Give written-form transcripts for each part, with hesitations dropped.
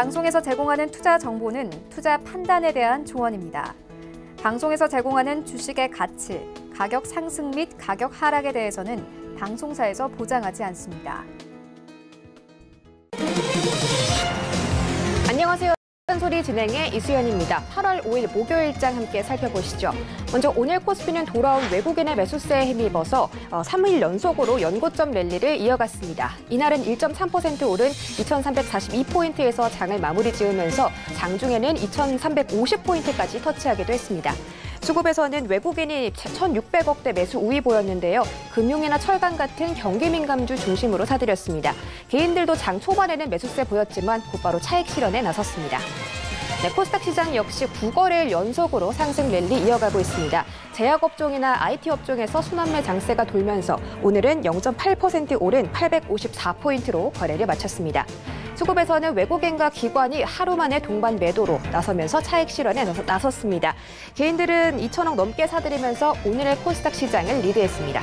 방송에서 제공하는 투자 정보는 투자 판단에 대한 조언입니다. 방송에서 제공하는 주식의 가치, 가격 상승 및 가격 하락에 대해서는 방송사에서 보장하지 않습니다. 안녕하세요. 소리 진행의 이수연입니다. 8월 5일 목요일장 함께 살펴보시죠. 먼저 오늘 코스피는 돌아온 외국인의 매수세에 힘입어서 3일 연속으로 연고점 랠리를 이어갔습니다. 이날은 1.3% 오른 2,342포인트에서 장을 마무리 지으면서 장중에는 2,350포인트까지 터치하기도 했습니다. 수급에서는 외국인이 1,600억대 매수 우위 보였는데요. 금융이나 철강 같은 경기 민감주 중심으로 사들였습니다. 개인들도 장 초반에는 매수세 보였지만 곧바로 차익 실현에 나섰습니다. 네, 코스닥 시장 역시 9거래일 연속으로 상승 랠리 이어가고 있습니다. 제약업종이나 IT 업종에서 순환매 장세가 돌면서 오늘은 0.8% 오른 854포인트로 거래를 마쳤습니다. 수급에서는 외국인과 기관이 하루 만에 동반 매도로 나서면서 차익 실현에 나섰습니다. 개인들은 2천억 넘게 사들이면서 오늘의 코스닥 시장을 리드했습니다.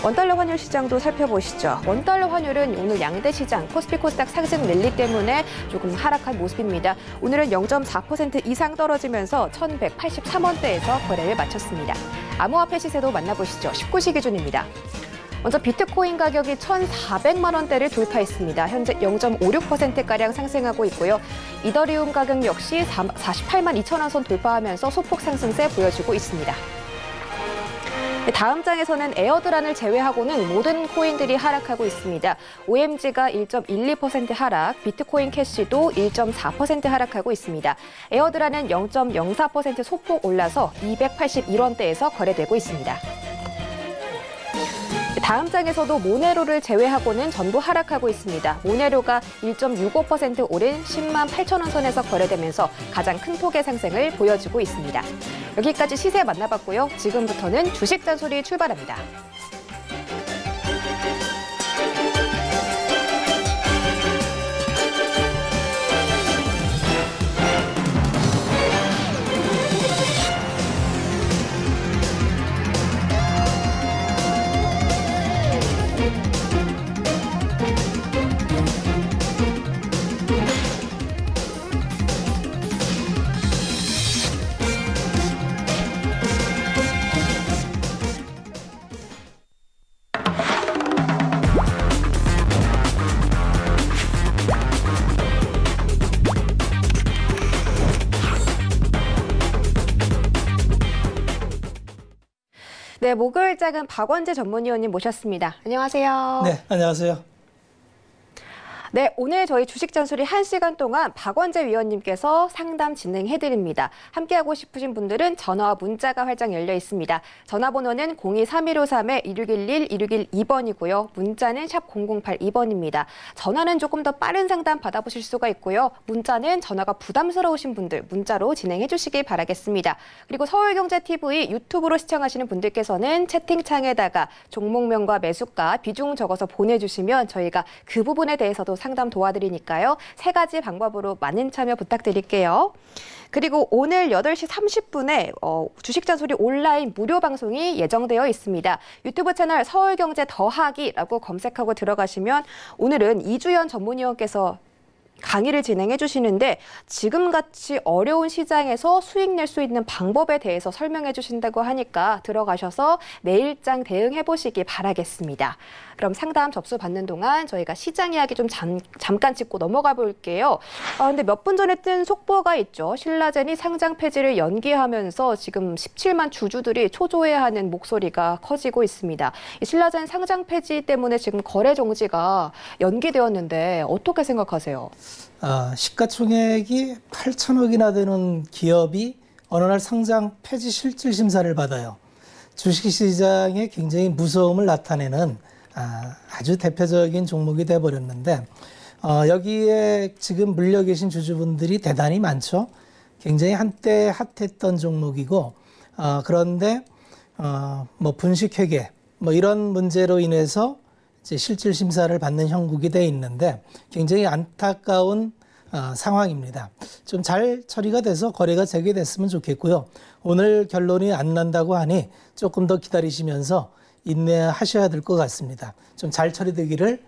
원달러 환율 시장도 살펴보시죠. 원달러 환율은 오늘 양대 시장 코스피 코스닥 상승 랠리 때문에 조금 하락한 모습입니다. 오늘은 0.4% 이상 떨어지면서 1,183원대에서 거래를 마쳤습니다. 암호화폐 시세도 만나보시죠. 19시 기준입니다. 먼저 비트코인 가격이 1,400만 원대를 돌파했습니다. 현재 0.56%가량 상승하고 있고요. 이더리움 가격 역시 48만 2천 원 선 돌파하면서 소폭 상승세 보여주고 있습니다. 다음 장에서는 에어드란을 제외하고는 모든 코인들이 하락하고 있습니다. OMG가 1.12% 하락, 비트코인 캐시도 1.4% 하락하고 있습니다. 에어드란은 0.04% 소폭 올라서 281원대에서 거래되고 있습니다. 다음 장에서도 모네로를 제외하고는 전부 하락하고 있습니다. 모네로가 1.65% 오른 10만 8천 원 선에서 거래되면서 가장 큰 폭의 상승을 보여주고 있습니다. 여기까지 시세 만나봤고요. 지금부터는 주식 잔소리 출발합니다. 네, 목요일장은 박원재 전문위원님 모셨습니다. 안녕하세요. 네, 안녕하세요. 네, 오늘 저희 주식 잔소리 1시간 동안 박원재 위원님께서 상담 진행해드립니다. 함께하고 싶으신 분들은 전화와 문자가 활짝 열려 있습니다. 전화번호는 023153-1611, 1612번이고요. 문자는 샵 0082번입니다. 전화는 조금 더 빠른 상담 받아보실 수가 있고요. 문자는 전화가 부담스러우신 분들 문자로 진행해 주시길 바라겠습니다. 그리고 서울경제TV 유튜브로 시청하시는 분들께서는 채팅창에다가 종목명과 매수가 비중 적어서 보내주시면 저희가 그 부분에 대해서도 상담 도와드리니까요. 3가지 방법으로 많은 참여 부탁드릴게요. 그리고 오늘 8시 30분에 주식잔소리 온라인 무료 방송이 예정되어 있습니다. 유튜브 채널 서울경제 더하기라고 검색하고 들어가시면 오늘은 이주연 전문위원께서 강의를 진행해 주시는데 지금같이 어려운 시장에서 수익 낼 수 있는 방법에 대해서 설명해 주신다고 하니까 들어가셔서 내일장 대응해 보시기 바라겠습니다. 그럼 상담 접수 받는 동안 저희가 시장 이야기 좀 잠깐 짚고 넘어가 볼게요. 근데 몇 분 전에 뜬 속보가 있죠. 신라젠이 상장 폐지를 연기하면서 지금 17만 주주들이 초조해하는 목소리가 커지고 있습니다. 이 신라젠 상장 폐지 때문에 지금 거래 정지가 연기되었는데 어떻게 생각하세요? 시가총액이 8천억이나 되는 기업이 어느 날 상장 폐지 실질 심사를 받아요. 주식시장에 굉장히 무서움을 나타내는 아주 대표적인 종목이 돼버렸는데 여기에 지금 물려 계신 주주분들이 대단히 많죠. 굉장히 한때 핫했던 종목이고 그런데 뭐 분식회계 뭐 이런 문제로 인해서 이제 실질 심사를 받는 형국이 돼 있는데 굉장히 안타까운 상황입니다. 좀 잘 처리가 돼서 거래가 재개됐으면 좋겠고요. 오늘 결론이 안 난다고 하니 조금 더 기다리시면서 인내하셔야 될 것 같습니다. 좀 잘 처리되기를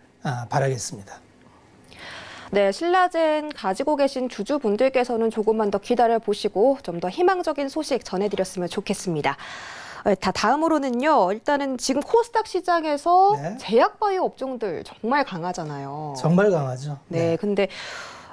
바라겠습니다. 네, 신라젠 가지고 계신 주주분들께서는 조금만 더 기다려보시고 좀 더 희망적인 소식 전해드렸으면 좋겠습니다. 다음으로는요. 일단은 지금 코스닥 시장에서 네. 제약바이오 업종들 정말 강하잖아요. 정말 강하죠. 네, 근데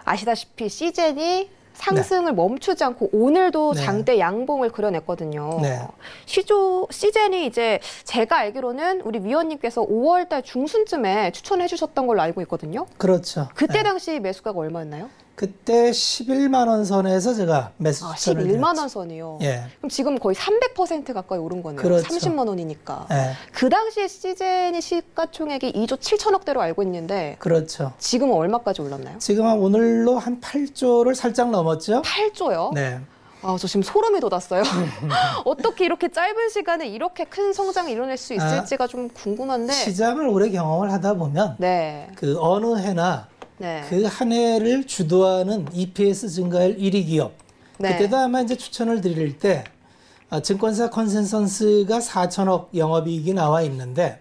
아시다시피 시젠이 상승을 멈추지 않고 오늘도 네. 장대 양봉을 그려냈거든요. 네. 시젠이 이제 제가 알기로는 우리 위원님께서 5월달 중순쯤에 추천해 주셨던 걸로 알고 있거든요. 그렇죠. 그때 네. 당시 매수가가 얼마였나요? 그때 11만 원 선에서 제가 매수 추천을 11만 드렸죠. 원 선이요. 예. 그럼 지금 거의 300% 가까이 오른 거네요. 그렇죠. 30만 원이니까. 예. 그 당시에 시젠이 시가총액이 2조 7천억대로 알고 있는데 그렇죠. 지금은 얼마까지 올랐나요? 지금 오늘로 한 8조를 살짝 넘었죠? 8조요? 네. 아, 저 지금 소름이 돋았어요. 어떻게 이렇게 짧은 시간에 이렇게 큰 성장을 이뤄낼 수 있을지가 좀 궁금한데. 시장을 오래 경험을 하다 보면 네. 그 어느 해나 네. 그 한 해를 주도하는 EPS 증가율 1위 기업. 네. 그때도 아마 이제 추천을 드릴 때 증권사 컨센서스가 4천억 영업이익이 나와 있는데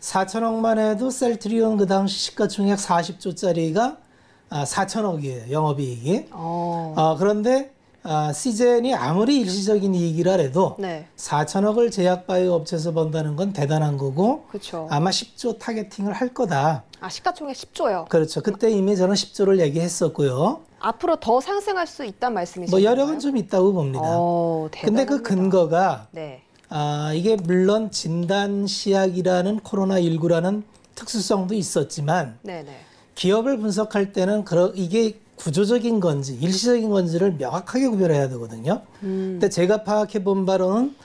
4천억만 해도 셀트리온 그 당시 시가총액 40조짜리가 4천억이에요. 영업이익이. 그런데 시젠이 아무리 일시적인 이익이라 해도 네. 4천억을 제약바이오 업체에서 번다는 건 대단한 거고 그렇죠. 아마 10조 타겟팅을 할 거다. 시가총액 10조요. 그렇죠. 그때 이미 저는 10조를 얘기했었고요. 앞으로 더 상승할 수 있다는 말씀이신가요? 뭐 여력은 좀 있다고 봅니다. 근데 그 근거가 네. 이게 물론 진단시약이라는 코로나19라는 특수성도 있었지만 네네. 기업을 분석할 때는 이게 구조적인 건지 일시적인 건지를 명확하게 구별해야 되거든요. 근데 제가 파악해 본 바로는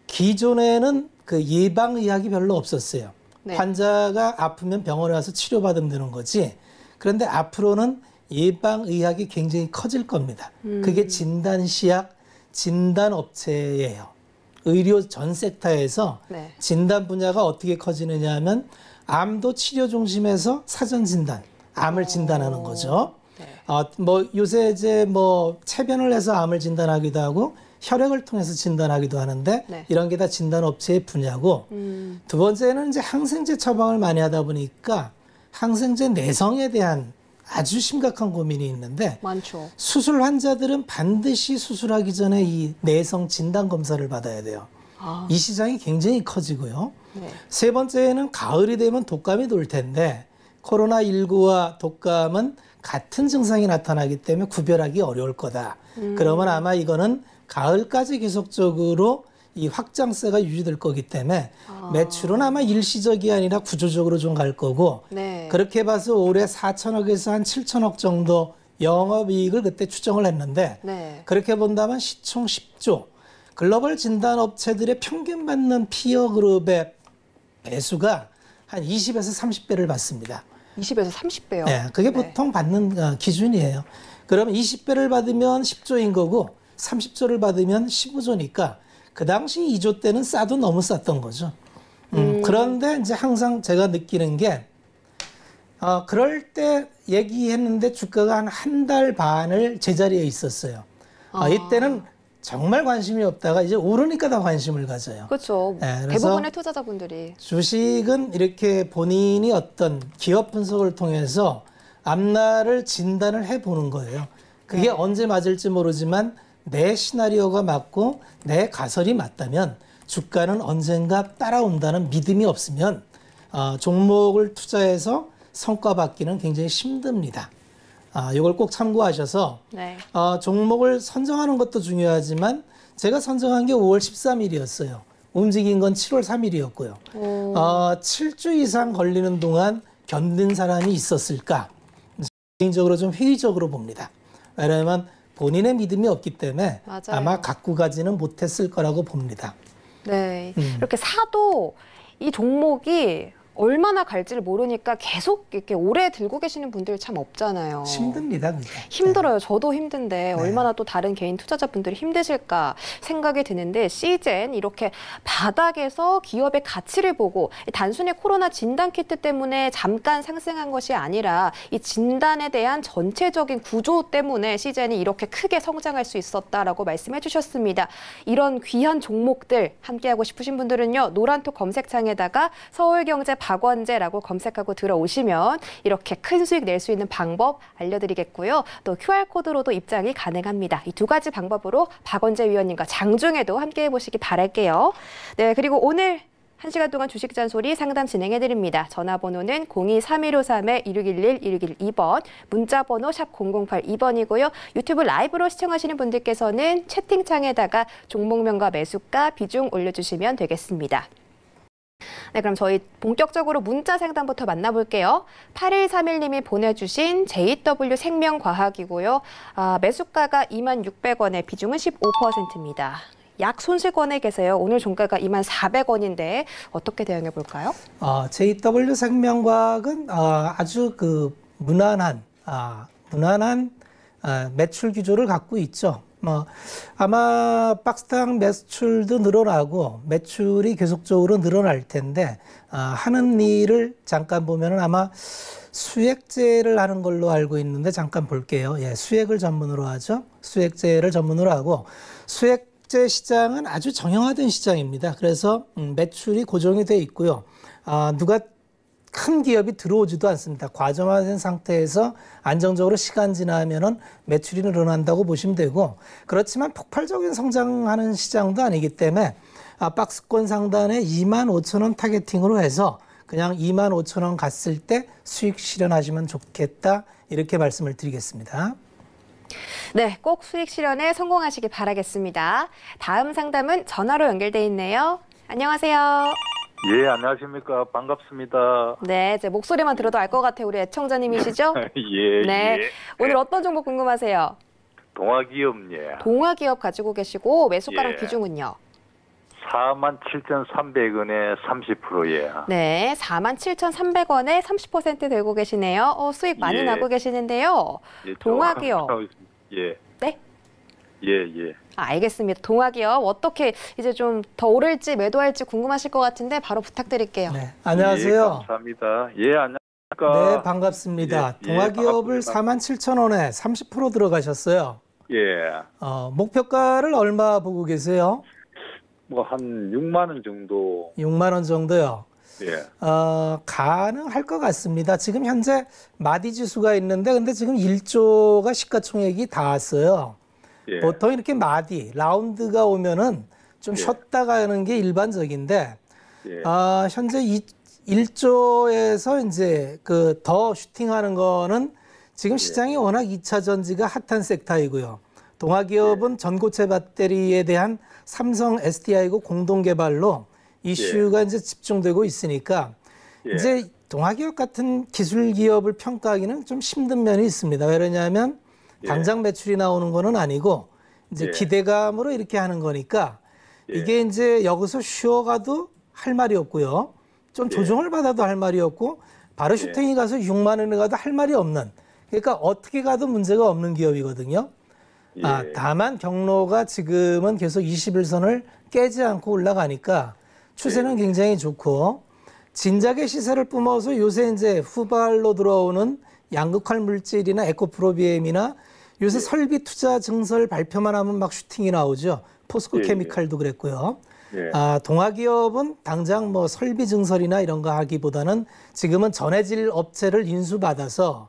기존에는 그 예방의학이 별로 없었어요. 네. 환자가 아프면 병원에 와서 치료받으면 되는 거지. 그런데 앞으로는 예방의학이 굉장히 커질 겁니다. 그게 진단시약, 진단업체예요. 의료 전 섹터에서 네. 진단 분야가 어떻게 커지느냐 하면 암도 치료 중심에서 사전 진단, 암을 진단하는 거죠. 네. 뭐 요새 이제 뭐 체변을 해서 암을 진단하기도 하고 혈액을 통해서 진단하기도 하는데 네. 이런 게 다 진단업체의 분야고 두 번째는 이제 항생제 처방을 많이 하다 보니까 항생제 내성에 대한 아주 심각한 고민이 있는데 많죠. 수술 환자들은 반드시 수술하기 전에 이 내성 진단 검사를 받아야 돼요. 이 시장이 굉장히 커지고요. 네. 세 번째는 가을이 되면 독감이 돌 텐데 코로나19와 독감은 같은 증상이 나타나기 때문에 구별하기 어려울 거다. 그러면 아마 이거는 가을까지 계속적으로 이 확장세가 유지될 거기 때문에 매출은 아마 일시적이 아니라 구조적으로 좀 갈 거고 네. 그렇게 봐서 올해 4천억에서 한 7천억 정도 영업이익을 그때 추정을 했는데 네. 그렇게 본다면 시총 10조 글로벌 진단업체들의 평균 받는 피어 그룹의 배수가 한 20에서 30배를 받습니다. 20에서 30배요. 네, 그게 보통 받는 기준이에요. 그러면 20배를 받으면 10조인 거고 30조를 받으면 15조니까 그 당시 2조 때는 싸도 너무 쌌던 거죠. 그런데 이제 항상 제가 느끼는 게 그럴 때 얘기했는데 주가가 한 달 반을 제자리에 있었어요. 이때는 정말 관심이 없다가 이제 오르니까 다 관심을 가져요. 그렇죠. 네, 그래서 대부분의 투자자분들이. 주식은 이렇게 본인이 어떤 기업 분석을 통해서 앞날을 진단을 해보는 거예요. 그게 언제 맞을지 모르지만 내 시나리오가 맞고 내 가설이 맞다면 주가는 언젠가 따라온다는 믿음이 없으면 종목을 투자해서 성과 받기는 굉장히 힘듭니다. 이걸 꼭 참고하셔서 네. 종목을 선정하는 것도 중요하지만 제가 선정한 게 5월 13일이었어요. 움직인 건 7월 3일이었고요. 7주 이상 걸리는 동안 견딘 사람이 있었을까? 개인적으로 좀 회의적으로 봅니다. 왜냐하면 본인의 믿음이 없기 때문에 맞아요. 아마 갖고 가지는 못했을 거라고 봅니다. 네. 이렇게 사도 이 종목이 얼마나 갈지를 모르니까 계속 이렇게 오래 들고 계시는 분들이 참 없잖아요. 힘듭니다. 그게. 힘들어요. 저도 힘든데 네. 얼마나 또 다른 개인 투자자분들이 힘드실까 생각이 드는데 시젠 이렇게 바닥에서 기업의 가치를 보고 단순히 코로나 진단 키트 때문에 잠깐 상승한 것이 아니라 이 진단에 대한 전체적인 구조 때문에 시젠이 이렇게 크게 성장할 수 있었다라고 말씀해 주셨습니다. 이런 귀한 종목들 함께하고 싶으신 분들은요. 노란톡 검색창에다가 서울경제 박원재라고 검색하고 들어오시면 이렇게 큰 수익 낼 수 있는 방법 알려드리겠고요. 또 QR코드로도 입장이 가능합니다. 이 두 가지 방법으로 박원재 위원님과 장중에도 함께 해보시기 바랄게요. 네, 그리고 오늘 1시간 동안 주식 잔소리 상담 진행해드립니다. 전화번호는 02-3153-1611-1612번, 문자번호 샵 0082번이고요. 유튜브 라이브로 시청하시는 분들께서는 채팅창에다가 종목명과 매수가, 비중 올려주시면 되겠습니다. 네, 그럼 저희 본격적으로 문자 상담부터 만나볼게요. 8131님이 보내주신 JW 생명과학이고요. 매수가가 26,600원에 비중은 15%입니다. 약 손실권에 계세요. 오늘 종가가 24,000원인데 어떻게 대응해 볼까요? JW 생명과학은 아주 그 무난한 매출 기조를 갖고 있죠. 아마 박스당 매출도 늘어나고 매출이 계속적으로 늘어날 텐데 하는 일을 잠깐 보면은 아마 수액제를 하는 걸로 알고 있는데 잠깐 볼게요. 예, 수액을 전문으로 하죠. 수액제를 전문으로 하고 수액제 시장은 아주 정형화된 시장입니다. 그래서 매출이 고정이 돼 있고요. 누가 큰 기업이 들어오지도 않습니다. 과점화된 상태에서 안정적으로 시간 지나면은 매출이 늘어난다고 보시면 되고, 그렇지만 폭발적인 성장하는 시장도 아니기 때문에 박스권 상단에 25,000원 타겟팅으로 해서 그냥 25,000원 갔을 때 수익 실현하시면 좋겠다, 이렇게 말씀을 드리겠습니다. 네, 꼭 수익 실현에 성공하시길 바라겠습니다. 다음 상담은 전화로 연결돼 있네요. 안녕하세요. 예, 안녕하십니까. 반갑습니다. 네, 제 목소리만 들어도 알 것 같아요. 우리 애청자님이시죠? 예, 네. 예. 오늘 어떤 종목 궁금하세요? 동아기업, 예. 동아기업 가지고 계시고 매수가랑 예. 비중은요? 47,300원에 30%예. 네, 47,300원에 30% 들고 계시네요. 수익 많이 예. 나고 계시는데요. 예, 동아기업. 예. 네? 예. 알겠습니다. 동아기업 어떻게 이제 좀 더 오를지 매도할지 궁금하실 것 같은데 바로 부탁드릴게요. 네, 안녕하세요. 예, 감사합니다. 예, 안녕하십니까. 네, 반갑습니다. 예, 동아기업을 반갑습니다. 47,000원에 30% 들어가셨어요. 예. 목표가를 얼마 보고 계세요? 뭐 한 6만 원 정도. 6만 원 정도요. 예. 가능할 것 같습니다. 지금 현재 마디 지수가 있는데, 근데 지금 1조가 시가총액이 닿았어요. 예. 보통 이렇게 마디, 라운드가 오면은 좀 예. 쉬었다가 하는 게 일반적인데, 예. 현재 1조에서 이제 그 더 슈팅하는 거는 지금 시장이 워낙 2차 전지가 핫한 섹터이고요. 동아기업은 전고체 배터리에 대한 삼성 SDI고 공동 개발로 이슈가 이제 집중되고 있으니까 이제 동아기업 같은 기술 기업을 평가하기는 좀 힘든 면이 있습니다. 왜냐하면 당장 매출이 나오는 거는 아니고 이제 기대감으로 이렇게 하는 거니까 이게 이제 여기서 쉬어가도 할 말이 없고요. 좀 조정을 받아도 할 말이 없고 바로 슈팅이 가서 6만 원에 가도 할 말이 없는, 그러니까 어떻게 가도 문제가 없는 기업이거든요. 다만 경로가 지금은 계속 21선을 깨지 않고 올라가니까 추세는 굉장히 좋고, 진작의 시세를 뿜어서 요새 이제 후발로 들어오는 양극화 물질이나 에코프로비엠이나 요새 설비 투자 증설 발표만 하면 막 슈팅이 나오죠. 포스코 케미칼도 그랬고요. 동아기업은 당장 뭐 설비 증설이나 이런 거 하기보다는 지금은 전해질 업체를 인수받아서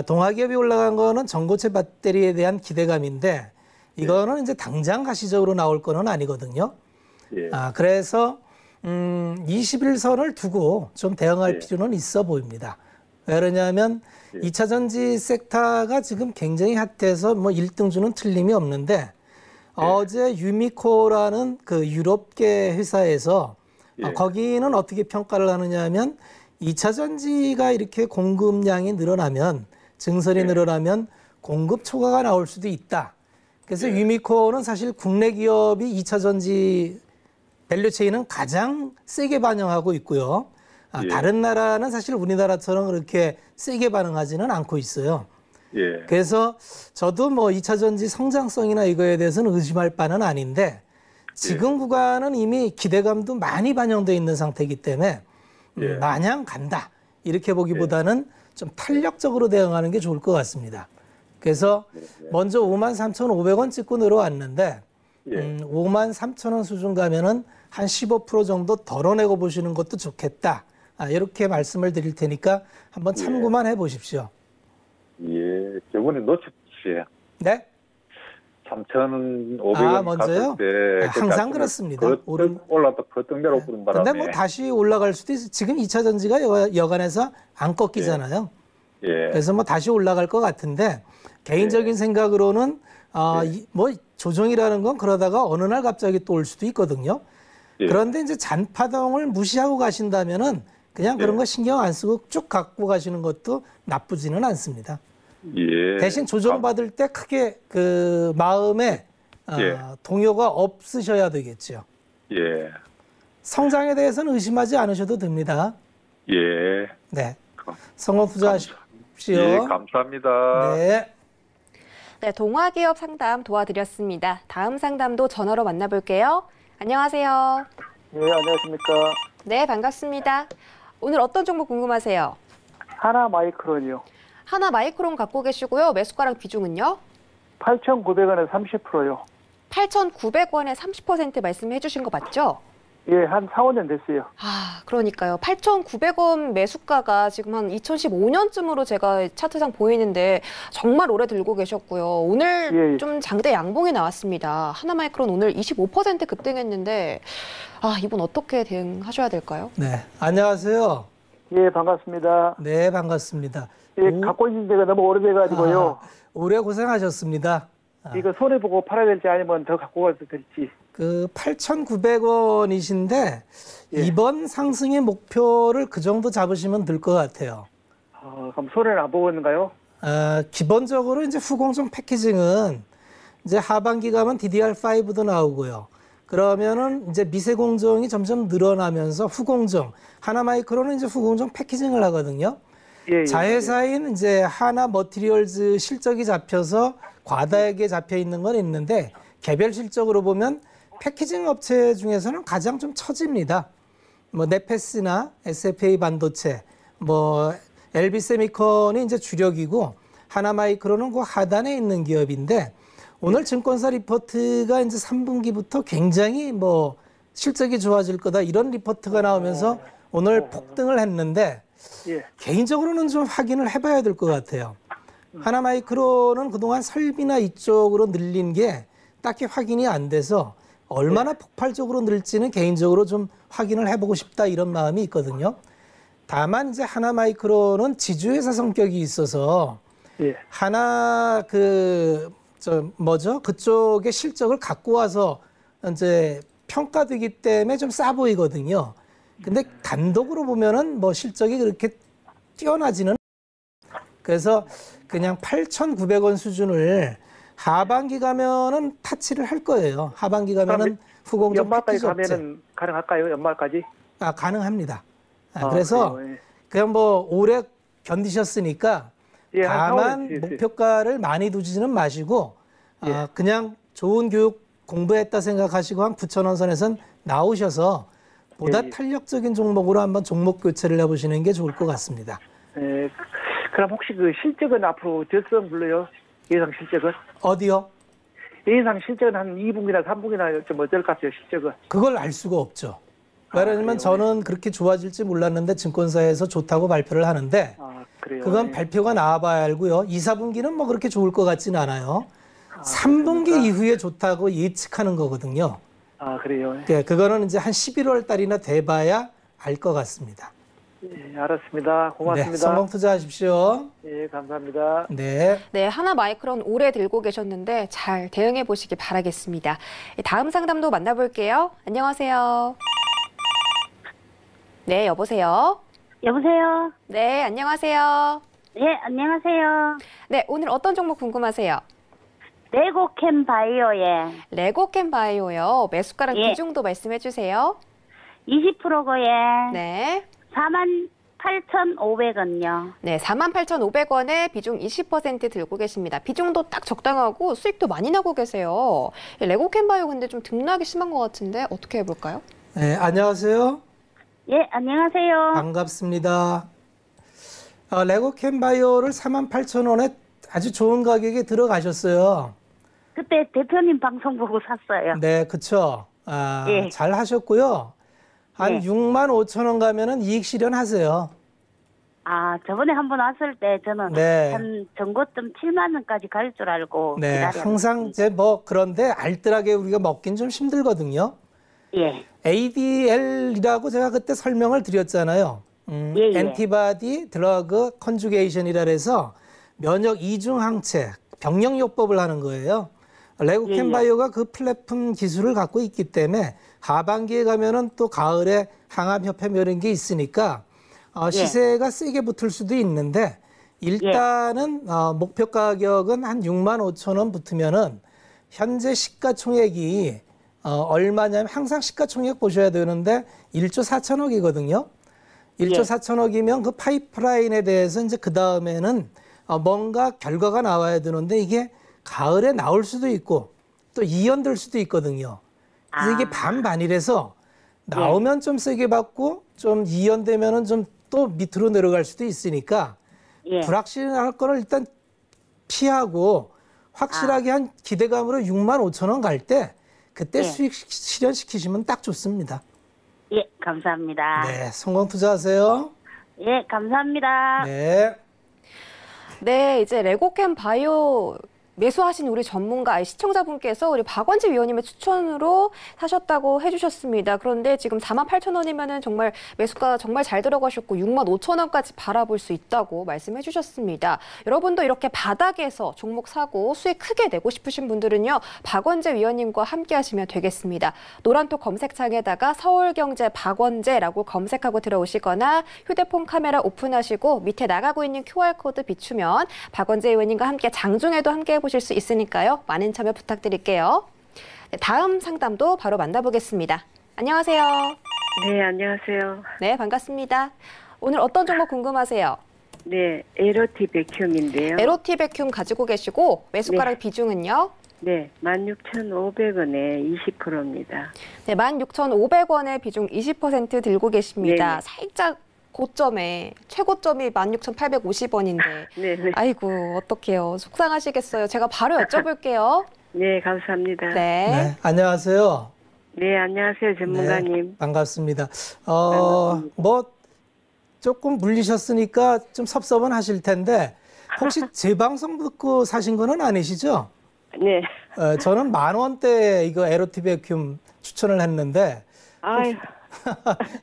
동아기업이 올라간 거는 전고체 배터리에 대한 기대감인데 이거는 이제 당장 가시적으로 나올 거는 아니거든요. 그래서 21선을 두고 좀 대응할 필요는 있어 보입니다. 왜냐하면 2차 전지 섹터가 지금 굉장히 핫해서 뭐 1등주는 틀림이 없는데 어제 유미코라는 그 유럽계 회사에서 거기는 어떻게 평가를 하느냐 하면 2차 전지가 이렇게 공급량이 늘어나면, 증설이 늘어나면 공급 초과가 나올 수도 있다. 그래서 유미코는 사실 국내 기업이 2차 전지 밸류체인은 가장 세게 반영하고 있고요. 다른 나라는 사실 우리나라처럼 그렇게 세게 반응하지는 않고 있어요. 그래서 저도 뭐 2차 전지 성장성이나 이거에 대해서는 의심할 바는 아닌데 지금 구간은 이미 기대감도 많이 반영되어 있는 상태이기 때문에 마냥 간다 이렇게 보기보다는 좀 탄력적으로 대응하는 게 좋을 것 같습니다. 그래서 먼저 53,500원 찍고 내려왔는데 53,000원 수준 가면은 한 15% 정도 덜어내고 보시는 것도 좋겠다. 이렇게 말씀을 드릴 테니까 한번 참고만 해보십시오. 예, 저번에 놓쳤어요. 네? 3,500원 먼저요? 갔을 때 항상 그렇습니다. 올랐다 거뜬 내려오는 바람에. 근데 뭐 다시 올라갈 수도 있어요. 지금 2차 전지가 여간에서 안 꺾이잖아요. 예. 그래서 뭐 다시 올라갈 것 같은데 개인적인 생각으로는 뭐 조정이라는 건 그러다가 어느 날 갑자기 또 올 수도 있거든요. 예. 그런데 이제 잔파동을 무시하고 가신다면은 그냥 그런 거 신경 안 쓰고 쭉 갖고 가시는 것도 나쁘지는 않습니다. 예. 대신 조정받을 때 크게 그 마음에 동요가 없으셔야 되겠죠. 예. 성장에 대해서는 의심하지 않으셔도 됩니다. 예. 네. 성공 투자하십시오. 예, 감사합니다. 네. 네, 동화기업 상담 도와드렸습니다. 다음 상담도 전화로 만나볼게요. 안녕하세요. 네, 안녕하십니까. 네, 반갑습니다. 오늘 어떤 종목 궁금하세요? 하나 마이크론이요. 하나 마이크론 갖고 계시고요. 매수가랑 비중은요? 8,900원에 30%요. 8,900원에 30% 말씀해 주신 거 맞죠? 예, 한 4, 5년 됐어요. 그러니까요. 8,900원 매수가가 지금 한 2015년쯤으로 제가 차트상 보이는데 정말 오래 들고 계셨고요. 오늘 좀 장대 양봉이 나왔습니다. 하나마이크론 오늘 25% 급등했는데 이분 어떻게 대응하셔야 될까요? 네. 안녕하세요. 예, 반갑습니다. 네, 반갑습니다. 예, 갖고 있는 데가 너무 오래돼가지고요. 오래 고생하셨습니다. 이거 손해보고 팔아야 될지 아니면 더 갖고 가도 될지. 그 8,900원이신데 이번 상승의 목표를 그 정도 잡으시면 될 것 같아요. 그럼 손해는 안 보고 있는가요? 기본적으로 이제 후공정 패키징은 이제 하반기 가면 DDR5도 나오고요. 그러면은 이제 미세 공정이 점점 늘어나면서 후공정, 하나마이크로는 이제 후공정 패키징을 하거든요. 자회사인 이제 하나 머티리얼즈 실적이 잡혀서 과다하게 잡혀 있는 건 있는데 개별 실적으로 보면 패키징 업체 중에서는 가장 좀 처집니다. 뭐 네페스나 SFA 반도체, 뭐 LB 세미컨이 이제 주력이고 하나마이크로는 그 하단에 있는 기업인데 오늘 증권사 리포트가 이제 3분기부터 굉장히 뭐 실적이 좋아질 거다 이런 리포트가 나오면서 오늘 폭등을 했는데 개인적으로는 좀 확인을 해봐야 될 것 같아요. 하나마이크로는 그동안 설비나 이쪽으로 늘린 게 딱히 확인이 안 돼서 얼마나 폭발적으로 늘지는 개인적으로 좀 확인을 해보고 싶다 이런 마음이 있거든요. 다만 이제 하나마이크로는 지주회사 성격이 있어서 하나 그쪽의 실적을 갖고 와서 이제 평가되기 때문에 좀 싸 보이거든요. 근데 단독으로 보면은 뭐 실적이 그렇게 뛰어나지는 그래서 그냥 8,900원 수준을 하반기 가면은 타치를 할 거예요. 하반기 가면은 후공정 연말까지 패키지 업체. 가면은 가능할까요? 연말까지? 가능합니다. 그래서 그냥 뭐 오래 견디셨으니까 다만 목표가를 많이 두지는 마시고 그냥 좋은 교육 공부했다 생각하시고 한 9,000원 선에선 나오셔서 보다 탄력적인 종목으로 한번 종목 교체를 해보시는 게 좋을 것 같습니다. 그럼 혹시 그 실적은 앞으로 될성 불러요? 예상 실적은? 어디요? 예상 실적은 한 2분기나 3분기나 좀 어떨 것 같아요, 실적은? 그걸 알 수가 없죠. 왜냐하면 저는 그렇게 좋아질지 몰랐는데 증권사에서 좋다고 발표를 하는데 그건 발표가 나와봐야 알고요. 2, 4분기는 뭐 그렇게 좋을 것 같지는 않아요. 3분기 그러니까? 이후에 좋다고 예측하는 거거든요. 그래요? 네, 그거는 이제 한 11월 달이나 돼봐야 알 것 같습니다. 예, 알았습니다. 고맙습니다. 네, 성공 투자하십시오. 예, 감사합니다. 네. 네, 하나마이크론 오래 들고 계셨는데 잘 대응해 보시기 바라겠습니다. 다음 상담도 만나볼게요. 안녕하세요. 네, 여보세요. 여보세요. 네, 안녕하세요. 예, 안녕하세요. 네, 오늘 어떤 종목 궁금하세요? 레고캠 바이오에 레고캠 바이오요. 매수가랑 비중도 말씀해 주세요. 20%고에 네. 48,500원요. 네, 48,500원에 비중 20% 들고 계십니다. 비중도 딱 적당하고 수익도 많이 나고 계세요. 레고캠 바이오 근데 좀 등락이 심한 것 같은데 어떻게 해볼까요? 네, 안녕하세요. 예, 안녕하세요. 반갑습니다. 레고캠 바이오를 48,000원에 아주 좋은 가격에 들어가셨어요. 그때 대표님 방송 보고 샀어요. 네, 그쵸. 예. 잘 하셨고요. 한 네. 6만 5천 원 가면은 이익 실현하세요. 아, 저번에 한 번 왔을 때 저는 네. 한 전고점 7만 원까지 갈 줄 알고 네, 기다렸습니다. 항상 이제 뭐 그런데 알뜰하게 우리가 먹긴 좀 힘들거든요. 예. ADL이라고 제가 그때 설명을 드렸잖아요. 예. 엔티바디 드러그 컨주게이션이라 해서 면역 이중 항체 병력요법을 하는 거예요. 레고캔 예. 바이오가 그 플랫폼 기술을 갖고 있기 때문에 하반기에 가면은 또 가을에 항암협회 이런 게 있으니까 시세가 세게 붙을 수도 있는데 일단은 목표 가격은 한 6만 5천 원 붙으면은 현재 시가총액이 얼마냐면 항상 시가총액 보셔야 되는데 1조 4천억이거든요. 1조 4천억이면 그 파이프라인에 대해서 이제 그 다음에는 뭔가 결과가 나와야 되는데 이게 가을에 나올 수도 있고 또 이연될 수도 있거든요. 그래서 이게 반반이라서 나오면 좀 세게 받고 좀 이연되면은 좀 또 밑으로 내려갈 수도 있으니까 불확실할 거를 일단 피하고 확실하게 한 기대감으로 6만 5천 원 갈 때 그때 수익 실현시키시면 딱 좋습니다. 예, 감사합니다. 네, 성공 투자하세요. 예, 감사합니다. 네. 네, 이제 레고캔 바이오 매수하신 우리 전문가 시청자분께서 우리 박원지 위원님의 추천으로 사셨다고 해주셨습니다. 그런데 지금 48,000원이면은 정말 매수가 정말 잘 들어가셨고 65,000원까지 바라볼 수 있다고 말씀해 주셨습니다. 여러분도 이렇게 바닥에서 종목 사고 수익 크게 내고 싶으신 분들은요. 박원재 위원님과 함께 하시면 되겠습니다. 노란톡 검색창에다가 서울경제 박원재라고 검색하고 들어오시거나 휴대폰 카메라 오픈하시고 밑에 나가고 있는 QR코드 비추면 박원재 위원님과 함께 장중에도 함께 보실 수 있으니까요. 많은 참여 부탁드릴게요. 네, 다음 상담도 바로 만나보겠습니다. 안녕하세요. 네, 안녕하세요. 네, 반갑습니다. 오늘 어떤 종목 궁금하세요? 네, 에로티 백큐음인데요. 에로티 백큐음 가지고 계시고 매수가랑 비중은요? 네, 16,500원에 20%입니다. 네, 16,500원의 비중 20% 들고 계십니다. 네. 살짝 고점에 최고점이 16,850원인데 네. 아이고 어떡해요. 속상하시겠어요. 제가 바로 여쭤볼게요. 네, 감사합니다. 네. 네, 안녕하세요. 네, 안녕하세요, 전문가님. 네, 반갑습니다. 뭐 조금 물리셨으니까 좀 섭섭은 하실 텐데 혹시 제 방송 듣고 사신 거는 아니시죠? 네. 저는 10,000원대 이거 에로티 백큐음 추천을 했는데 아유,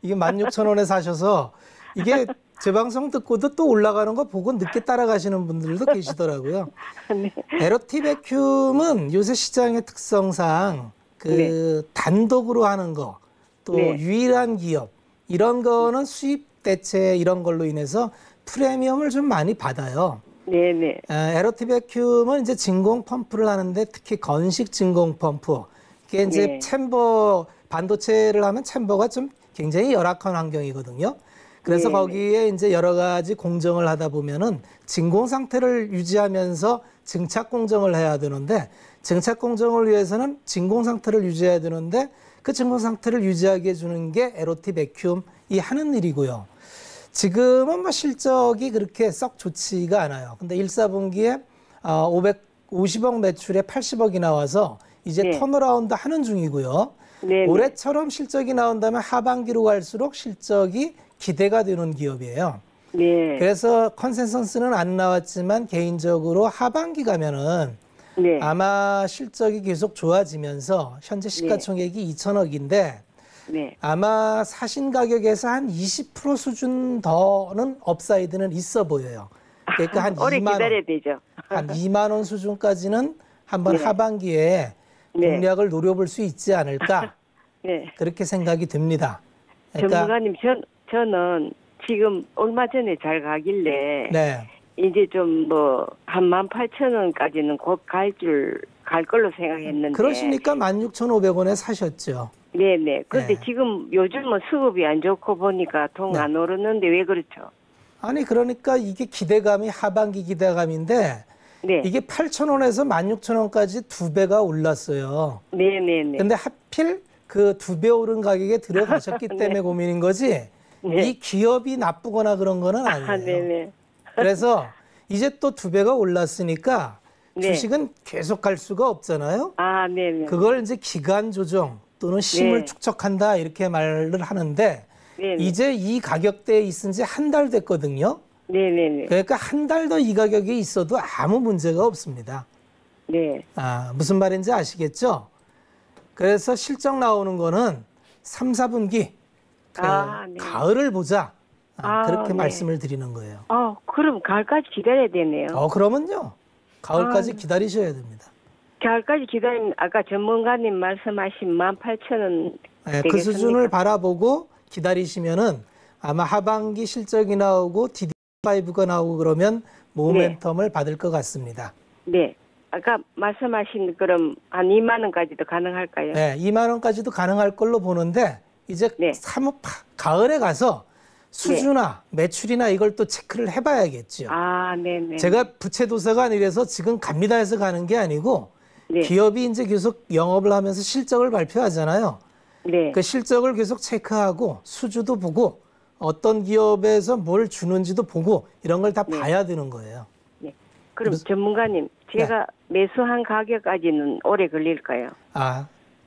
이게 16,000원에 사셔서 이게 제 방송 듣고도 또 올라가는 거 보고 늦게 따라가시는 분들도 계시더라고요. 네. 에로티 백큐음은 요새 시장의 특성상 그 단독으로 하는 거, 또 유일한 기업 이런 거는 수입 대체 이런 걸로 인해서 프리미엄을 좀 많이 받아요. 네네. 에로티 백큐음은 이제 진공 펌프를 하는데 특히 건식 진공 펌프. 이게 이제 챔버 반도체를 하면 챔버가 좀 굉장히 열악한 환경이거든요. 그래서 거기에 이제 여러 가지 공정을 하다 보면은 진공 상태를 유지하면서 증착 공정을 해야 되는데 증착 공정을 위해서는 진공 상태를 유지해야 되는데 그 진공 상태를 유지하게 해주는 게 에로티 백큐음이 하는 일이고요. 지금은 뭐 실적이 그렇게 썩 좋지가 않아요. 근데 1사분기에 550억 매출에 80억이 나와서 이제 턴어라운드 하는 중이고요. 올해처럼 실적이 나온다면 하반기로 갈수록 실적이 기대가 되는 기업이에요. 네. 그래서 컨센서스는 안 나왔지만 개인적으로 하반기 가면은 아마 실적이 계속 좋아지면서 현재 시가총액이 2천억인데 아마 사신 가격에서 한 20% 수준 더는 업사이드는 있어 보여요. 그러니까 한 오래 2만 원, 기다려야 되죠. 한 2만 원 수준까지는 한번 하반기에 공략을 노려볼 수 있지 않을까 그렇게 생각이 듭니다. 그러니까 전문가님, 저는 지금 얼마 전에 잘 가길래 이제 좀 뭐 한 18,000원까지는 곧 갈 걸로 생각했는데 그러시니까 16,500원에 사셨죠. 네네. 그런데 지금 요즘은 수급이 안 좋고 보니까 돈 안 오르는데 왜 그렇죠? 아니 그러니까 이게 기대감이 하반기 기대감인데 이게 8,000원에서 16,000원까지 2배가 올랐어요. 네네네. 근데 하필 그 2배 오른 가격에 들어가셨기 때문에 고민인 거지 이 기업이 나쁘거나 그런 거는 아니에요. 네네. 그래서 이제 또 2배가 올랐으니까 주식은 계속 갈 수가 없잖아요. 네네. 그걸 이제 기간 조정 또는 심을 네. 축적한다 이렇게 말을 하는데 네네. 이제 이 가격대에 있은 지 한 달 됐거든요. 네네네. 그러니까 한 달 더 이 가격에 있어도 아무 문제가 없습니다. 네. 무슨 말인지 아시겠죠? 그래서 실적 나오는 거는 3, 4분기 네. 가을을 보자. 그렇게 네. 말씀을 드리는 거예요. 그럼 가을까지 기다려야 되네요. 그러면요. 가을까지 기다리셔야 됩니다. 가을까지 기다리면 아까 전문가님 말씀하신 18,000원 네, 그 수준을 바라보고 기다리시면은 아마 하반기 실적이 나오고 DD5가 나오고 그러면 모멘텀을 받을 것 같습니다. 네. 아까 말씀하신 그럼 한 2만 원까지도 가능할까요? 네, 2만 원까지도 가능할 걸로 보는데 이제 네. 가을에 가서 수주나 매출이나 이걸 또 체크를 해봐야겠죠. 네네. 제가 부채도사가 아니라서 지금 갑니다 해서 가는 게 아니고 네. 기업이 이제 계속 영업을 하면서 실적을 발표하잖아요. 네. 그 실적을 계속 체크하고 수주도 보고 어떤 기업에서 뭘 주는지도 보고 이런 걸 다 봐야 되는 거예요. 네. 그럼 전문가님, 제가 매수한 가격까지는 오래 걸릴까요?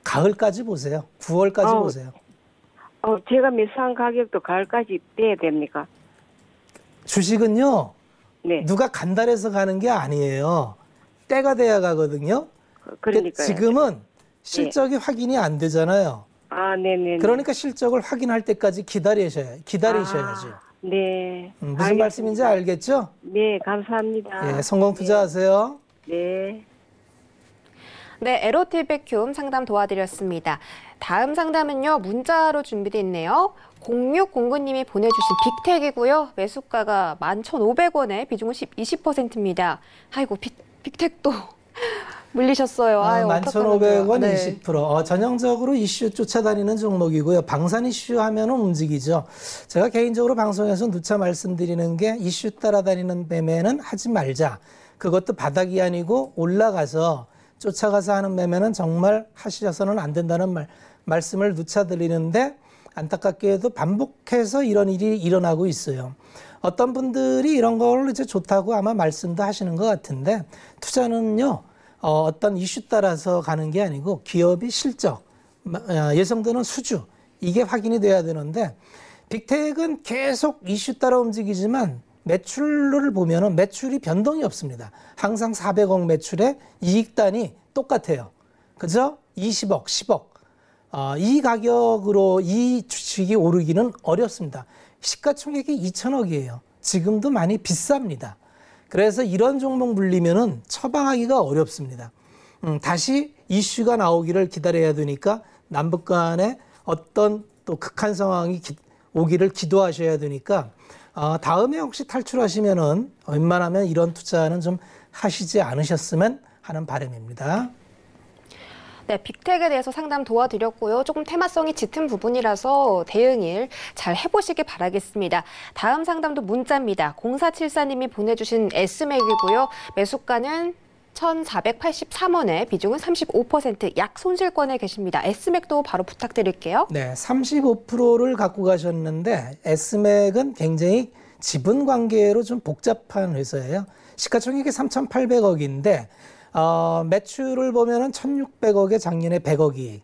가을까지 보세요. 9월까지 보세요. 제가 매수한 가격도 가을까지 돼야 됩니까? 주식은요. 네. 누가 간달해서 가는 게 아니에요. 때가 돼야 가거든요. 그러니까요. 지금은 실적이 확인이 안 되잖아요. 네네. 그러니까 실적을 확인할 때까지 기다리셔야죠. 네. 무슨 알겠습니다. 말씀인지 알겠죠? 네, 감사합니다. 예, 성공 투자하세요. 네. 네, 에로틸 백큐움 상담 도와드렸습니다. 다음 상담은요, 문자로 준비되어 있네요. 0609님이 보내주신 빅텍이고요. 매수가가 11,500원에 비중은 20%입니다. 아이고, 빅텍도 물리셨어요. 11,500원 네. 20%. 전형적으로 이슈 쫓아다니는 종목이고요. 방산 이슈 하면 움직이죠. 제가 개인적으로 방송에서 누차 말씀드리는 게 이슈 따라다니는 매매는 하지 말자. 그것도 바닥이 아니고 올라가서 쫓아가서 하는 매매는 정말 하셔서는 안 된다는 말씀을 누차 드리는데 안타깝게도 반복해서 이런 일이 일어나고 있어요. 어떤 분들이 이런 걸 이제 좋다고 아마 말씀도 하시는 것 같은데 투자는요. 어떤 이슈 따라서 가는 게 아니고 기업이 실적, 예상되는 수주 이게 확인이 돼야 되는데 빅텍은 계속 이슈 따라 움직이지만 매출을 보면은 매출이 변동이 없습니다. 항상 400억 매출에 이익단이 똑같아요. 그죠? 20억, 10억. 이 가격으로 이 주식이 오르기는 어렵습니다. 시가총액이 2천억이에요. 지금도 많이 비쌉니다. 그래서 이런 종목 물리면은 처방하기가 어렵습니다. 다시 이슈가 나오기를 기다려야 되니까 남북 간에 어떤 또 극한 상황이 오기를 기도하셔야 되니까 다음에 혹시 탈출하시면은 웬만하면 이런 투자는 좀 하시지 않으셨으면 하는 바람입니다. 네, 빅텍에 대해서 상담 도와드렸고요. 조금 테마성이 짙은 부분이라서 대응일 잘 해보시기 바라겠습니다. 다음 상담도 문자입니다. 0474님이 보내주신 S맥이고요. 매수가는 1,483원에 비중은 35%, 약 손실권에 계십니다. S맥도 바로 부탁드릴게요. 네, 35%를 갖고 가셨는데 S맥은 굉장히 지분 관계로 좀 복잡한 회사예요. 시가총액이 3,800억인데 매출을 보면은 1,600억에 작년에 100억이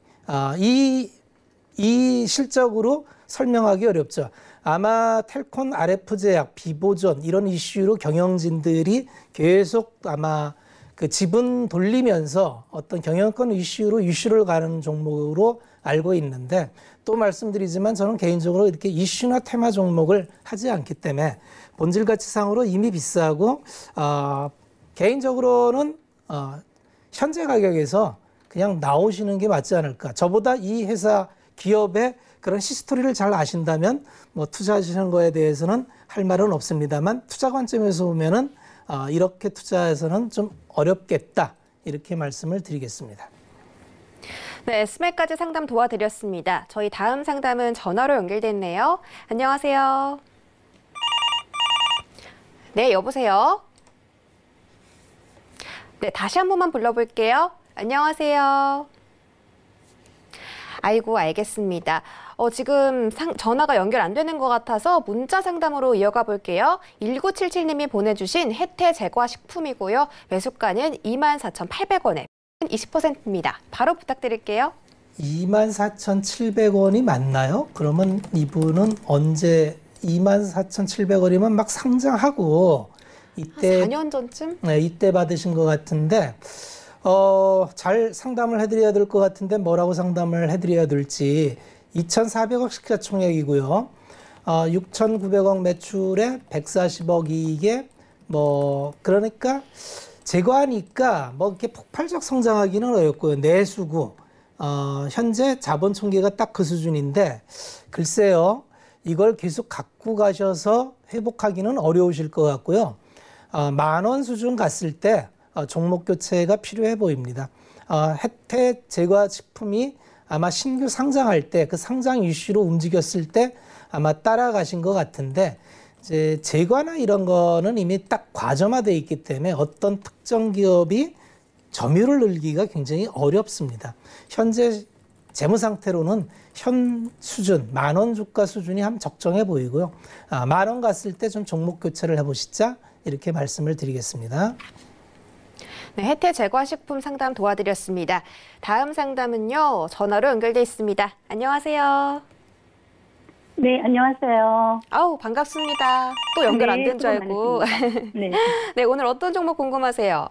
이 실적으로 설명하기 어렵죠. 아마 텔콘 RF 제약, 비보존 이런 이슈로 경영진들이 계속 아마 그 지분 돌리면서 어떤 경영권 이슈를 가는 종목으로 알고 있는데 또 말씀드리지만 저는 개인적으로 이렇게 이슈나 테마 종목을 하지 않기 때문에 본질 가치상으로 이미 비싸고 개인적으로는 현재 가격에서 그냥 나오시는 게 맞지 않을까. 저보다 이 회사 기업의 그런 히스토리를 잘 아신다면 뭐 투자하시는 거에 대해서는 할 말은 없습니다만 투자 관점에서 보면은 이렇게 투자해서는 좀 어렵겠다. 이렇게 말씀을 드리겠습니다. 네, S맥까지 상담 도와드렸습니다. 저희 다음 상담은 전화로 연결됐네요. 안녕하세요. 네, 여보세요. 네, 다시 한 번만 불러볼게요. 안녕하세요. 아이고, 알겠습니다. 지금 전화가 연결 안 되는 것 같아서 문자 상담으로 이어가 볼게요. 1977님이 보내주신 혜태 제과 식품이고요. 매수가는 24,800원에 20%입니다. 바로 부탁드릴게요. 24,700원이 맞나요? 그러면 이분은 언제 24,700원이면 막 상장하고 이때 4년 전쯤? 네, 이때 받으신 것 같은데 잘 상담을 해드려야 될 것 같은데 뭐라고 상담을 해드려야 될지 2,400억 시가총액이고요. 6,900억 매출에 140억 이익에 뭐 그러니까 제거하니까 뭐 이렇게 폭발적 성장하기는 어렵고요. 내수고 현재 자본 총계가 딱 그 수준인데 글쎄요. 이걸 계속 갖고 가셔서 회복하기는 어려우실 것 같고요. 10,000원 수준 갔을 때 종목 교체가 필요해 보입니다. 혜택 제과 식품이 아마 신규 상장할 때 그 상장 이슈로 움직였을 때 아마 따라가신 것 같은데 이제 제과나 이런 거는 이미 딱 과점화되어 있기 때문에 어떤 특정 기업이 점유율을 늘리기가 굉장히 어렵습니다. 현재 재무 상태로는 현 수준, 10,000원 주가 수준이 한 적정해 보이고요. 10,000원 갔을 때 좀 종목 교체를 해보시자 이렇게 말씀을 드리겠습니다. 네, 혜태 제과식품 상담 도와드렸습니다. 다음 상담은요, 전화로 연결돼 있습니다. 안녕하세요. 네, 안녕하세요. 아우, 반갑습니다. 또 연결 안 된 줄 알고. 네. 네, 오늘 어떤 종목 궁금하세요?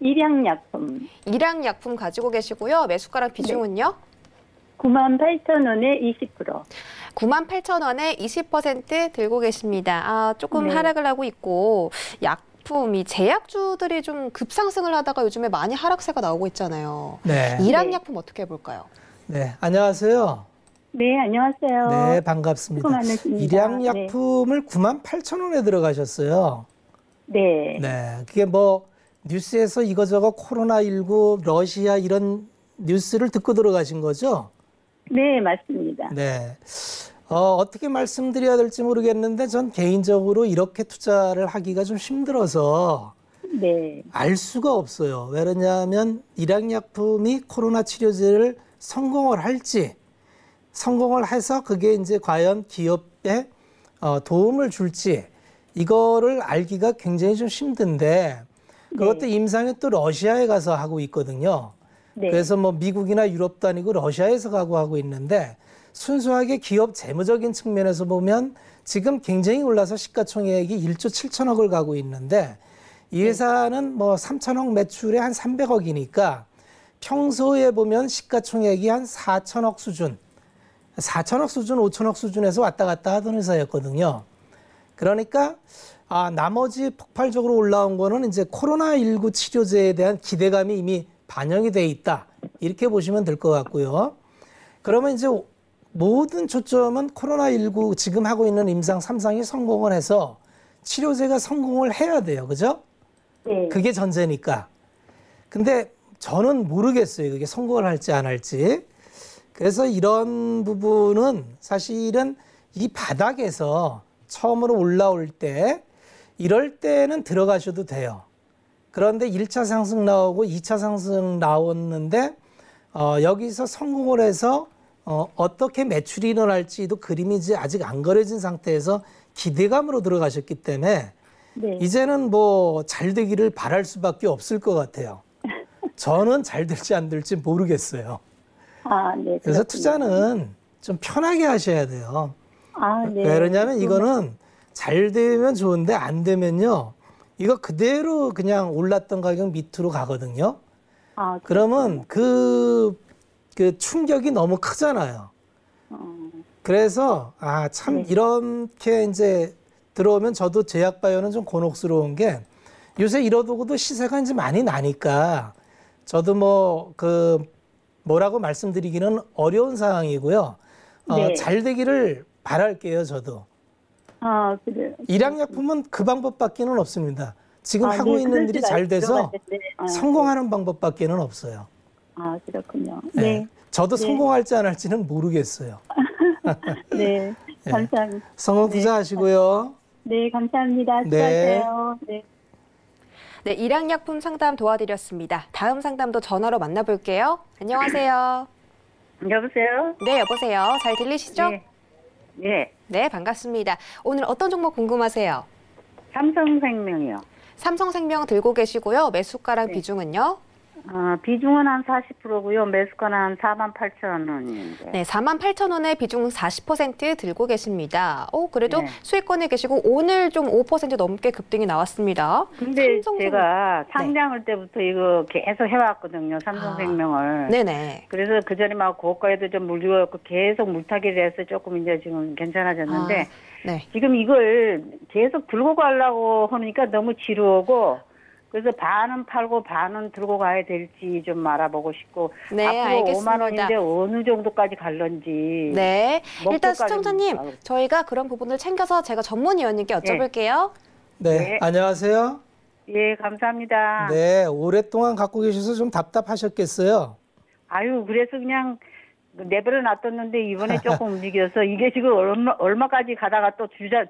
일양약품. 일양약품 가지고 계시고요. 매수가랑 비중은요? 98,000원에 20%. 98,000원에 20% 들고 계십니다. 조금 하락을 하고 있고 약품이 제약주들이 좀 급상승을 하다가 요즘에 많이 하락세가 나오고 있잖아요. 네. 일양약품 어떻게 해볼까요? 네, 안녕하세요. 네, 안녕하세요. 네, 반갑습니다. 일양약품을 98,000원에 들어가셨어요. 네. 네, 그게 뭐 뉴스에서 이거저거 코로나19, 러시아 이런 뉴스를 듣고 들어가신 거죠? 네, 맞습니다. 네. 어떻게 말씀드려야 될지 모르겠는데 전 개인적으로 이렇게 투자를 하기가 좀 힘들어서 네. 알 수가 없어요. 왜 그러냐면 일양약품이 코로나 치료제를 성공을 할지 성공을 해서 그게 이제 과연 기업에 도움을 줄지 이거를 알기가 굉장히 좀 힘든데 그것도 임상이 또 러시아에 가서 하고 있거든요. 네. 그래서 뭐 미국이나 유럽도 아니고 러시아에서 가고 하고 있는데 순수하게 기업 재무적인 측면에서 보면 지금 굉장히 올라서 시가총액이 1조 7천억을 가고 있는데 이 회사는 뭐 3천억 매출에 한 300억이니까 평소에 보면 시가총액이 한 4천억 수준, 4천억 수준, 5천억 수준에서 왔다 갔다 하던 회사였거든요. 그러니까 나머지 폭발적으로 올라온 거는 이제 코로나19 치료제에 대한 기대감이 이미 반영이 돼 있다. 이렇게 보시면 될 것 같고요. 그러면 이제 모든 초점은 코로나19 지금 하고 있는 임상 3상이 성공을 해서 치료제가 성공을 해야 돼요. 그죠? 네. 그게 전제니까. 근데 저는 모르겠어요. 그게 성공을 할지 안 할지. 그래서 이런 부분은 사실은 이 바닥에서 처음으로 올라올 때 이럴 때는 들어가셔도 돼요. 그런데 1차 상승 나오고 2차 상승 나왔는데 여기서 성공을 해서 어떻게 매출이 일어날지도 그림이 이제 아직 안 그려진 상태에서 기대감으로 들어가셨기 때문에 네. 이제는 뭐 잘 되기를 바랄 수밖에 없을 것 같아요. 저는 잘 될지 안 될지 모르겠어요. 네. 그래서 투자는 좀 편하게 하셔야 돼요. 네. 왜 그러냐면 이거는 잘 되면 좋은데 안 되면요. 이거 그대로 그냥 올랐던 가격 밑으로 가거든요. 그러면 그 충격이 너무 크잖아요. 그래서 참 네. 이렇게 이제 들어오면 저도 제약바이오는 좀 곤혹스러운 게 요새 이러고도 시세가 이제 많이 나니까 저도 뭐라고 말씀드리기는 어려운 상황이고요. 네. 잘 되기를 바랄게요, 저도. 그래요. 일양약품은 그 방법밖에는 없습니다. 지금 하고 네, 있는 일이 잘 돼서 성공하는 네. 방법밖에는 없어요. 그렇군요. 네. 네. 저도 네. 성공할지 안 할지는 모르겠어요. 네. 네. 감사합니다. 성공 네. 투자하시고요. 네, 감사합니다. 네. 수고하세요. 네. 네, 일양약품 상담 도와드렸습니다. 다음 상담도 전화로 만나볼게요. 안녕하세요. 여보세요? 네, 여보세요. 잘 들리시죠? 네. 네. 네, 반갑습니다. 오늘 어떤 종목 궁금하세요? 삼성생명이요. 삼성생명 들고 계시고요. 매수가랑 네. 비중은요? 비중은 한 40%고요. 매수가는 한 48,000원인데. 네, 48,000원에 비중 40% 들고 계십니다. 그래도 네. 수익권에 계시고 오늘 좀 5% 넘게 급등이 나왔습니다. 근데 삼성생명- 제가 상장할 때부터 이거 계속 해왔거든요. 삼성생명을. 네네. 그래서 그 전에 막 고가에도 좀 물리고 계속 물타기를 해서 조금 이제 지금 괜찮아졌는데 네. 지금 이걸 계속 들고 가려고 하니까 너무 지루하고 그래서 반은 팔고 반은 들고 가야 될지 좀 알아보고 싶고 네, 앞으로 알겠습니다. 5만 원인데 어느 정도까지 갈런지. 네. 일단 목표까지는 시청자님, 알겠습니다. 저희가 그런 부분을 챙겨서 제가 전문위원님께 여쭤볼게요. 네, 네. 안녕하세요. 예, 감사합니다. 네, 오랫동안 갖고 계셔서 좀 답답하셨겠어요. 아유, 그래서 그냥 내버려 놔뒀는데 이번에 조금 움직여서 이게 지금 얼마까지 가다가 또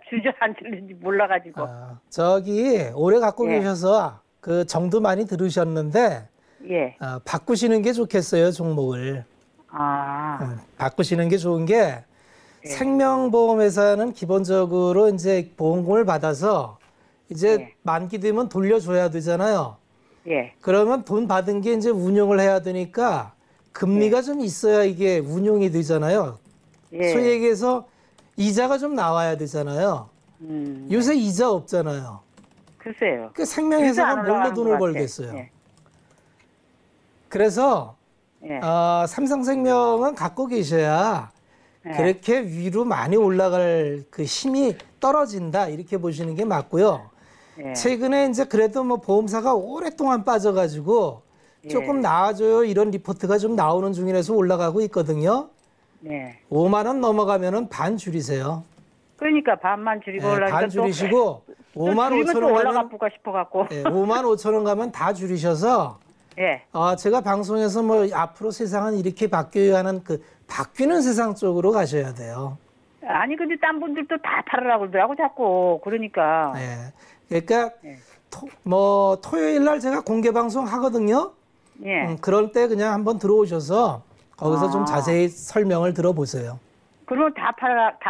주저앉을는지 몰라가지고. 저기 오래 갖고 예. 계셔서 그 정도 많이 들으셨는데 예. 바꾸시는 게 좋겠어요, 종목을. 바꾸시는 게 좋은 게 생명보험회사는 기본적으로 이제 보험금을 받아서 이제 만기 되면 돌려줘야 되잖아요. 예. 그러면 돈 받은 게 이제 운용을 해야 되니까 금리가 좀 있어야 이게 운용이 되잖아요. 예. 소위 얘기해서 이자가 좀 나와야 되잖아요. 요새 이자 없잖아요. 글쎄요. 그 생명회사가 안 뭘로 올라가는 돈을 것 같아. 벌겠어요. 예. 그래서 예. 삼성생명은 갖고 계셔야 예. 그렇게 위로 많이 올라갈 그 힘이 떨어진다 이렇게 보시는 게 맞고요. 예. 최근에 이제 그래도 뭐 보험사가 오랫동안 빠져가지고 조금 나아져요 이런 리포트가 좀 나오는 중이라서 올라가고 있거든요. 네. 5만 원 넘어가면은 반 줄이세요. 그러니까 반만 줄이고 올라가니까 반 줄이시고 5만 5천 원 올라가 가면 볼까 싶어갖고. 5만 5천 원 가면 다 줄이셔서 예. 제가 방송에서 뭐 앞으로 세상은 이렇게 바뀌어야 하는 그 바뀌는 세상 쪽으로 가셔야 돼요. 아니 근데 딴 분들도 다 팔으라고 그러더라고 자꾸. 그러니까. 그러니까 토요일 날 제가 공개 방송 하거든요. 예. 그럴 때 그냥 한번 들어오셔서 거기서 좀 자세히 설명을 들어보세요. 그러면 다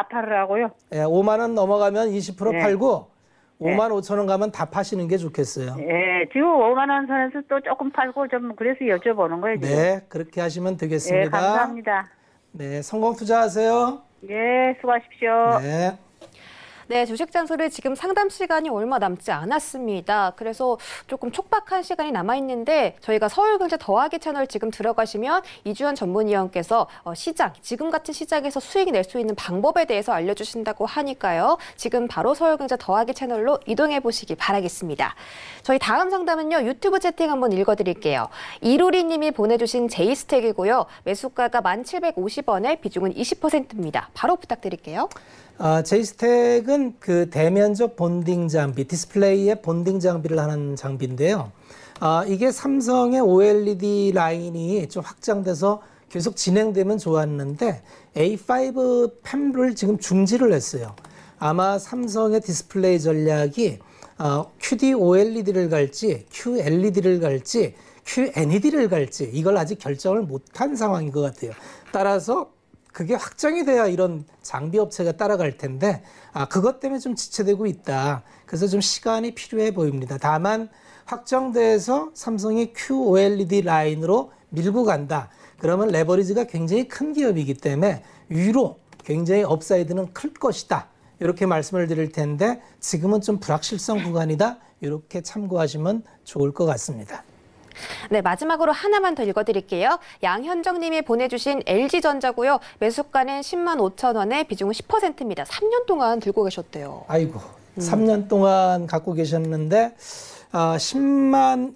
팔으라고요? 5만 원 넘어가면 20% 네. 팔고 네. 5만 5천 원 가면 다 파시는 게 좋겠어요. 예. 지금 5만 원 선에서 또 조금 팔고 좀 그래서 여쭤보는 거예요. 지금. 네, 그렇게 하시면 되겠습니다. 예, 감사합니다. 네, 성공 투자하세요. 예, 수고하십시오. 네. 네, 주식 장소를 지금 상담 시간이 얼마 남지 않았습니다. 그래서 조금 촉박한 시간이 남아있는데 저희가 서울경제 더하기 채널 지금 들어가시면 이주연 전문위원께서 시장, 지금 같은 시장에서 수익 낼 수 있는 방법에 대해서 알려주신다고 하니까요. 지금 바로 서울경제 더하기 채널로 이동해 보시기 바라겠습니다. 저희 다음 상담은요. 유튜브 채팅 한번 읽어드릴게요. 이루리 님이 보내주신 제이스택이고요. 매수가가 1,750원에 비중은 20%입니다. 바로 부탁드릴게요. 제이스택은 그 대면적 본딩 장비, 디스플레이의 본딩 장비를 하는 장비인데요. 이게 삼성의 OLED 라인이 좀 확장돼서 계속 진행되면 좋았는데 A5 팸을 지금 중지를 했어요. 아마 삼성의 디스플레이 전략이 QD OLED를 갈지 QLED를 갈지 QNED를 갈지 이걸 아직 결정을 못한 상황인 것 같아요. 따라서 그게 확정이 돼야 이런 장비 업체가 따라갈 텐데 그것 때문에 좀 지체되고 있다. 그래서 좀 시간이 필요해 보입니다. 다만 확정돼서 삼성이 QOLED 라인으로 밀고 간다. 그러면 레버리지가 굉장히 큰 기업이기 때문에 위로 굉장히 업사이드는 클 것이다. 이렇게 말씀을 드릴 텐데 지금은 좀 불확실성 구간이다. 이렇게 참고하시면 좋을 것 같습니다. 네, 마지막으로 하나만 더 읽어드릴게요. 양현정 님이 보내주신 LG전자고요. 매수가는 10만 5천 원에 비중은 10%입니다. 3년 동안 들고 계셨대요. 아이고, 3년 동안 갖고 계셨는데 10만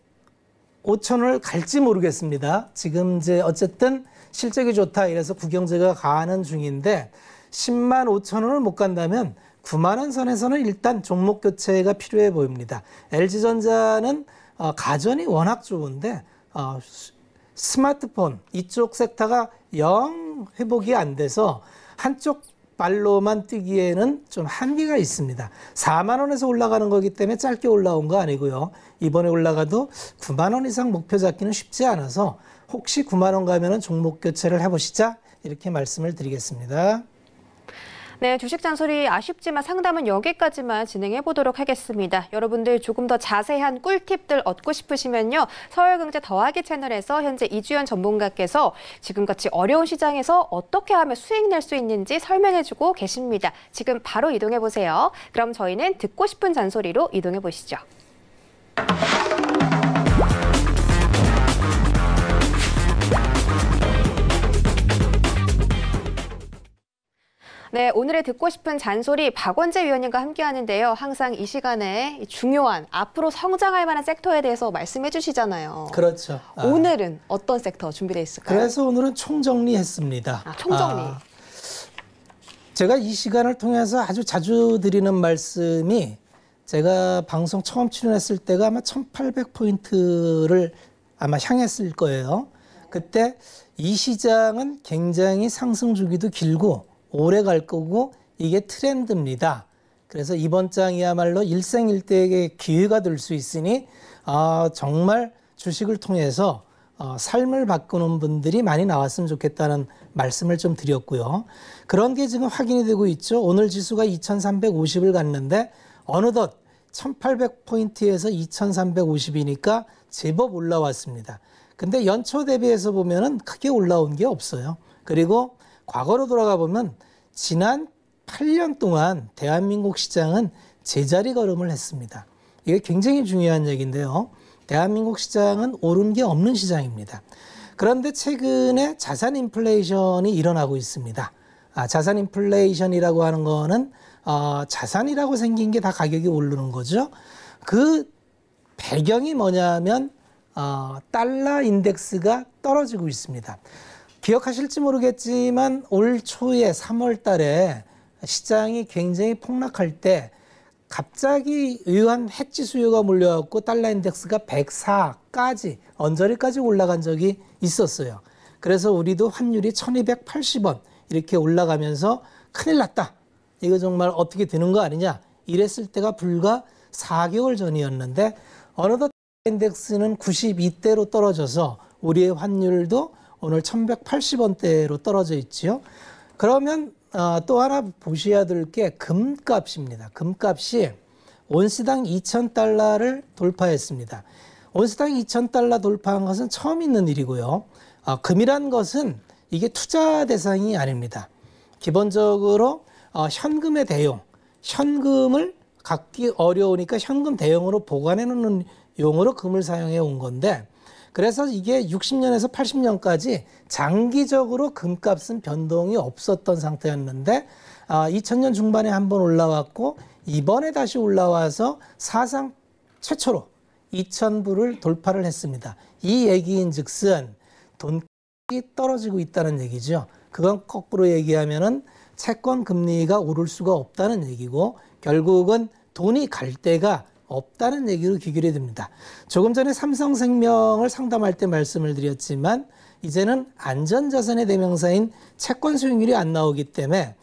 5천 원을 갈지 모르겠습니다. 지금 이제 어쨌든 실적이 좋다 이래서 구경제가 가는 중인데 10만 5천 원을 못 간다면 9만 원 선에서는 일단 종목 교체가 필요해 보입니다. LG전자는 가전이 워낙 좋은데 스마트폰 이쪽 섹터가 영 회복이 안 돼서 한쪽 발로만 뛰기에는 좀 한계가 있습니다. 4만 원에서 올라가는 거기 때문에 짧게 올라온 거 아니고요. 이번에 올라가도 9만 원 이상 목표 잡기는 쉽지 않아서 혹시 9만 원 가면은 종목 교체를 해보시자 이렇게 말씀을 드리겠습니다. 네, 주식 잔소리 아쉽지만 상담은 여기까지만 진행해 보도록 하겠습니다. 여러분들 조금 더 자세한 꿀팁들 얻고 싶으시면요. 서울경제 더하기 채널에서 현재 이주연 전문가께서 지금같이 어려운 시장에서 어떻게 하면 수익 낼 수 있는지 설명해주고 계십니다. 지금 바로 이동해 보세요. 그럼 저희는 듣고 싶은 잔소리로 이동해 보시죠. 네, 오늘의 듣고 싶은 잔소리 박원재 위원님과 함께 하는데요. 항상 이 시간에 중요한 앞으로 성장할 만한 섹터에 대해서 말씀해 주시잖아요. 그렇죠. 오늘은 어떤 섹터 준비되어 있을까요? 그래서 오늘은 총정리했습니다. 총정리. 제가 이 시간을 통해서 아주 자주 드리는 말씀이 제가 방송 처음 출연했을 때가 아마 1800포인트를 아마 향했을 거예요. 그때 이 시장은 굉장히 상승 주기도 길고 오래 갈 거고 이게 트렌드입니다. 그래서 이번 장이야말로 일생일대의 기회가 될 수 있으니 정말 주식을 통해서 삶을 바꾸는 분들이 많이 나왔으면 좋겠다는 말씀을 좀 드렸고요. 그런 게 지금 확인이 되고 있죠. 오늘 지수가 2350을 갔는데 어느덧 1800포인트에서 2350이니까 제법 올라왔습니다. 근데 연초 대비해서 보면은 크게 올라온 게 없어요. 그리고 과거로 돌아가 보면 지난 8년 동안 대한민국 시장은 제자리 걸음을 했습니다. 이게 굉장히 중요한 얘기인데요. 대한민국 시장은 오른 게 없는 시장입니다. 그런데 최근에 자산 인플레이션이 일어나고 있습니다. 자산 인플레이션이라고 하는 거는 자산이라고 생긴 게 다 가격이 오르는 거죠. 그 배경이 뭐냐면 달러 인덱스가 떨어지고 있습니다. 기억하실지 모르겠지만 올 초에 3월 달에 시장이 굉장히 폭락할 때 갑자기 의한 해지 수요가 몰려왔고 달러 인덱스가 104까지 언저리까지 올라간 적이 있었어요. 그래서 우리도 환율이 1280원 이렇게 올라가면서 큰일 났다. 이거 정말 어떻게 되는 거 아니냐. 이랬을 때가 불과 4개월 전이었는데 어느덧 인덱스는 92대로 떨어져서 우리의 환율도 오늘 1180원대로 떨어져 있지요. 그러면 또 하나 보셔야 될 게 금값입니다. 금값이 온스당 2000달러를 돌파했습니다. 온스당 2000달러 돌파한 것은 처음 있는 일이고요. 금이란 것은 이게 투자 대상이 아닙니다. 기본적으로 현금의 대용, 현금을 갖기 어려우니까 현금 대용으로 보관해 놓는 용으로 금을 사용해 온 건데 그래서 이게 60년에서 80년까지 장기적으로 금값은 변동이 없었던 상태였는데 2000년 중반에 한번 올라왔고 이번에 다시 올라와서 사상 최초로 2000불을 돌파를 했습니다. 이 얘기인 즉슨 돈값이 떨어지고 있다는 얘기죠. 그건 거꾸로 얘기하면은 채권 금리가 오를 수가 없다는 얘기고 결국은 돈이 갈 데가 없다는 얘기로 귀결이 됩니다. 조금 전에 삼성생명을 상담할 때 말씀을 드렸지만 이제는 안전자산의 대명사인 채권 수익률이 안 나오기 때문에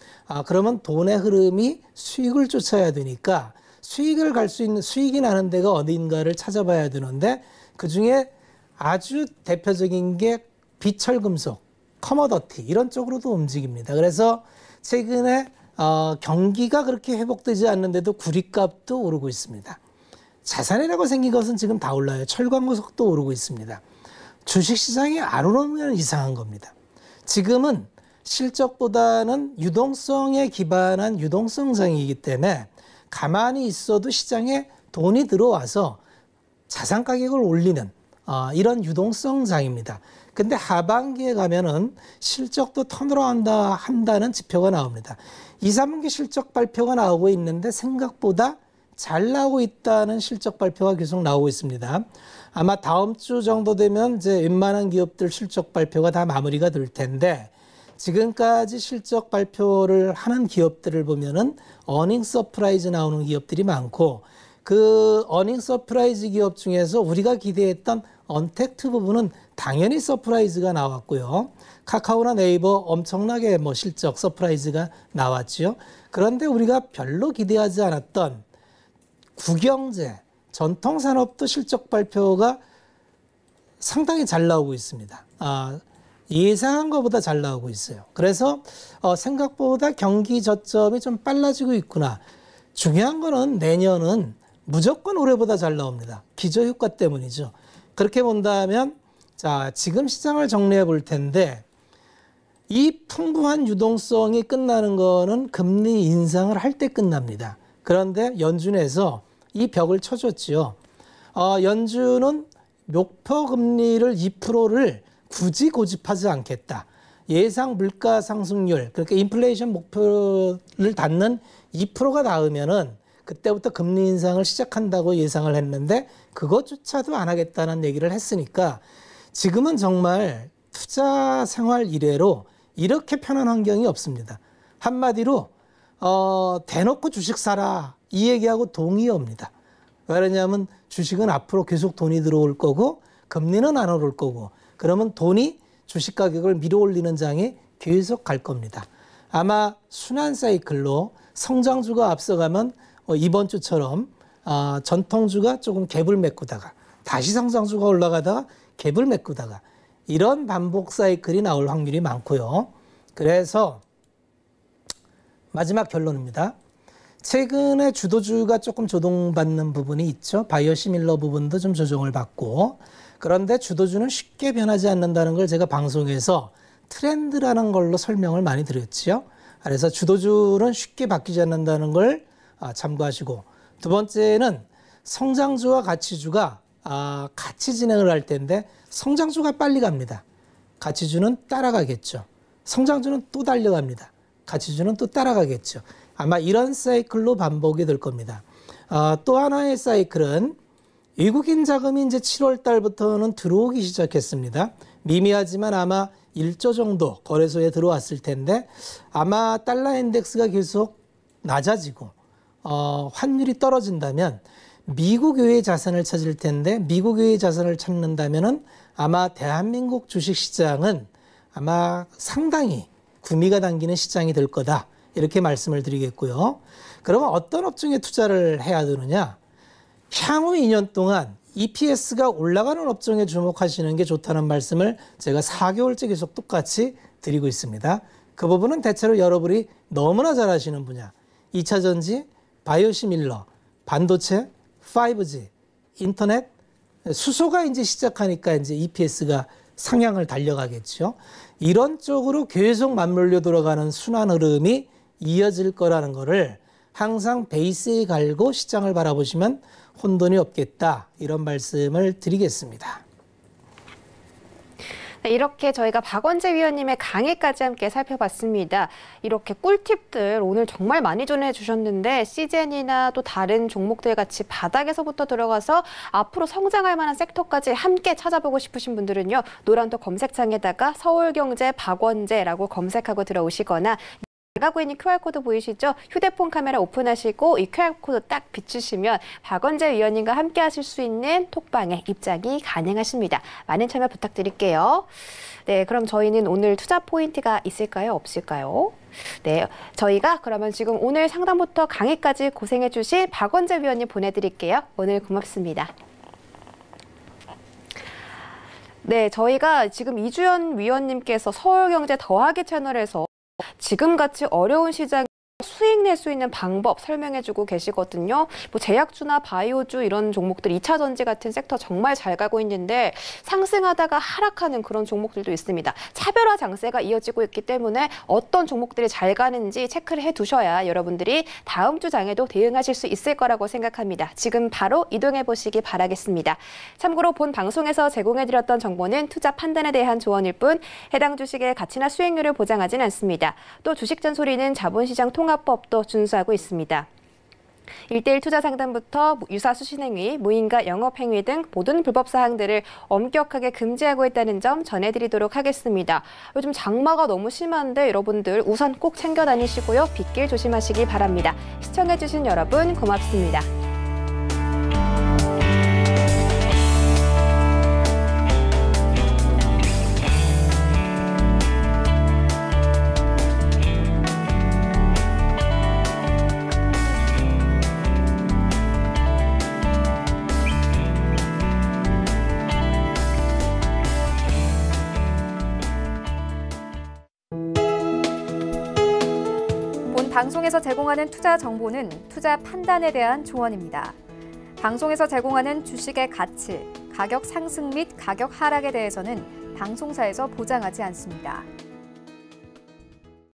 그러면 돈의 흐름이 수익을 쫓아야 되니까 수익을 갈 수 있는 수익이 나는 데가 어딘가를 찾아봐야 되는데 그중에 아주 대표적인 게 비철금속, 커머더티 이런 쪽으로도 움직입니다. 그래서 최근에 경기가 그렇게 회복되지 않는데도 구리값도 오르고 있습니다. 자산이라고 생긴 것은 지금 다 올라요. 철광구석도 오르고 있습니다. 주식시장이 안 오르면 이상한 겁니다. 지금은 실적보다는 유동성에 기반한 유동성장이기 때문에 가만히 있어도 시장에 돈이 들어와서 자산 가격을 올리는 이런 유동성장입니다. 근데 하반기에 가면은 실적도 턴어라운드 한다는 지표가 나옵니다. 2, 3분기 실적 발표가 나오고 있는데 생각보다 잘 나오고 있다는 실적 발표가 계속 나오고 있습니다. 아마 다음 주 정도 되면 이제 웬만한 기업들 실적 발표가 다 마무리가 될 텐데 지금까지 실적 발표를 하는 기업들을 보면은 어닝 서프라이즈 나오는 기업들이 많고 그 어닝 서프라이즈 기업 중에서 우리가 기대했던 언택트 부분은 당연히 서프라이즈가 나왔고요. 카카오나 네이버 엄청나게 실적 서프라이즈가 나왔죠. 그런데 우리가 별로 기대하지 않았던 구경제, 전통산업도 실적 발표가 상당히 잘 나오고 있습니다. 예상한 것보다 잘 나오고 있어요. 그래서 생각보다 경기 저점이 좀 빨라지고 있구나. 중요한 거는 내년은 무조건 올해보다 잘 나옵니다. 기저효과 때문이죠. 그렇게 본다면 자, 지금 시장을 정리해 볼 텐데 이 풍부한 유동성이 끝나는 거는 금리 인상을 할 때 끝납니다. 그런데 연준에서 이 벽을 쳐줬지요. 연준은 목표 금리를 2%를 굳이 고집하지 않겠다. 예상 물가 상승률, 그러니까 인플레이션 목표를 닿는 2%가 닿으면은 그때부터 금리 인상을 시작한다고 예상을 했는데 그것조차도 안 하겠다는 얘기를 했으니까 지금은 정말 투자 생활 이래로 이렇게 편한 환경이 없습니다. 한마디로 대놓고 주식 사라 이 얘기하고 동의합니다. 왜냐하면 주식은 앞으로 계속 돈이 들어올 거고 금리는 안 오를 거고 그러면 돈이 주식 가격을 밀어올리는 장에 계속 갈 겁니다. 아마 순환 사이클로 성장주가 앞서가면 이번 주처럼 전통주가 조금 갭을 메꾸다가 다시 성장주가 올라가다가 갭을 메꾸다가 이런 반복 사이클이 나올 확률이 많고요. 그래서 마지막 결론입니다. 최근에 주도주가 조금 조정받는 부분이 있죠. 바이오시밀러 부분도 좀 조정을 받고 그런데 주도주는 쉽게 변하지 않는다는 걸 제가 방송에서 트렌드라는 걸로 설명을 많이 드렸죠. 그래서 주도주는 쉽게 바뀌지 않는다는 걸 참고하시고 두 번째는 성장주와 가치주가 같이 진행을 할 텐데 성장주가 빨리 갑니다. 가치주는 따라가겠죠. 성장주는 또 달려갑니다. 가치주는 또 따라가겠죠. 아마 이런 사이클로 반복이 될 겁니다. 또 하나의 사이클은 외국인 자금이 이제 7월 달부터는 들어오기 시작했습니다. 미미하지만 아마 1조 정도 거래소에 들어왔을 텐데 아마 달러 인덱스가 계속 낮아지고 환율이 떨어진다면 미국 외의 자산을 찾을 텐데 미국 외의 자산을 찾는다면은 아마 대한민국 주식시장은 아마 상당히 구미가 당기는 시장이 될 거다. 이렇게 말씀을 드리겠고요. 그러면 어떤 업종에 투자를 해야 되느냐? 향후 2년 동안 EPS가 올라가는 업종에 주목하시는 게 좋다는 말씀을 제가 4개월째 계속 똑같이 드리고 있습니다. 그 부분은 대체로 여러분이 너무나 잘 아시는 분야. 2차전지, 바이오시밀러, 반도체, 5G, 인터넷, 수소가 이제 시작하니까 이제 EPS가 상향을 달려가겠죠. 이런 쪽으로 계속 맞물려 돌아가는 순환 흐름이 이어질 거라는 거를 항상 베이스에 갈고 시장을 바라보시면 혼돈이 없겠다. 이런 말씀을 드리겠습니다. 네, 이렇게 저희가 박원재 위원님의 강의까지 함께 살펴봤습니다. 이렇게 꿀팁들 오늘 정말 많이 전해주셨는데 시젠이나 또 다른 종목들 같이 바닥에서부터 들어가서 앞으로 성장할 만한 섹터까지 함께 찾아보고 싶으신 분들은요. 노란도 검색창에다가 서울경제 박원재라고 검색하고 들어오시거나 나가고 있는 QR코드 보이시죠? 휴대폰 카메라 오픈하시고 이 QR코드 딱 비추시면 박원재 위원님과 함께 하실 수 있는 톡방에 입장이 가능하십니다. 많은 참여 부탁드릴게요. 네, 그럼 저희는 오늘 투자 포인트가 있을까요? 없을까요? 네, 저희가 그러면 지금 오늘 상담부터 강의까지 고생해 주신 박원재 위원님 보내드릴게요. 오늘 고맙습니다. 네, 저희가 지금 이주연 위원님께서 서울경제 더하기 채널에서 지금같이 어려운 시장에 수익 낼 수 있는 방법 설명해주고 계시거든요. 뭐 제약주나 바이오주 이런 종목들 2차 전지 같은 섹터 정말 잘 가고 있는데 상승하다가 하락하는 그런 종목들도 있습니다. 차별화 장세가 이어지고 있기 때문에 어떤 종목들이 잘 가는지 체크를 해두셔야 여러분들이 다음 주 장에도 대응하실 수 있을 거라고 생각합니다. 지금 바로 이동해 보시기 바라겠습니다. 참고로 본 방송에서 제공해드렸던 정보는 투자 판단에 대한 조언일 뿐 해당 주식의 가치나 수익률을 보장하진 않습니다. 또 주식 잔소리는 자본시장 통합법도 준수하고 있습니다. 1:1 투자 상담부터 유사 수신행위, 무인가 영업행위 등 모든 불법 사항들을 엄격하게 금지하고 있다는 점 전해드리도록 하겠습니다. 요즘 장마가 너무 심한데 여러분들 우산 꼭 챙겨 다니시고요. 빗길 조심하시기 바랍니다. 시청해주신 여러분 고맙습니다. 방송에서 제공하는 투자 정보는 투자 판단에 대한 조언입니다. 방송에서 제공하는 주식의 가치, 가격 상승 및 가격 하락에 대해서는 방송사에서 보장하지 않습니다.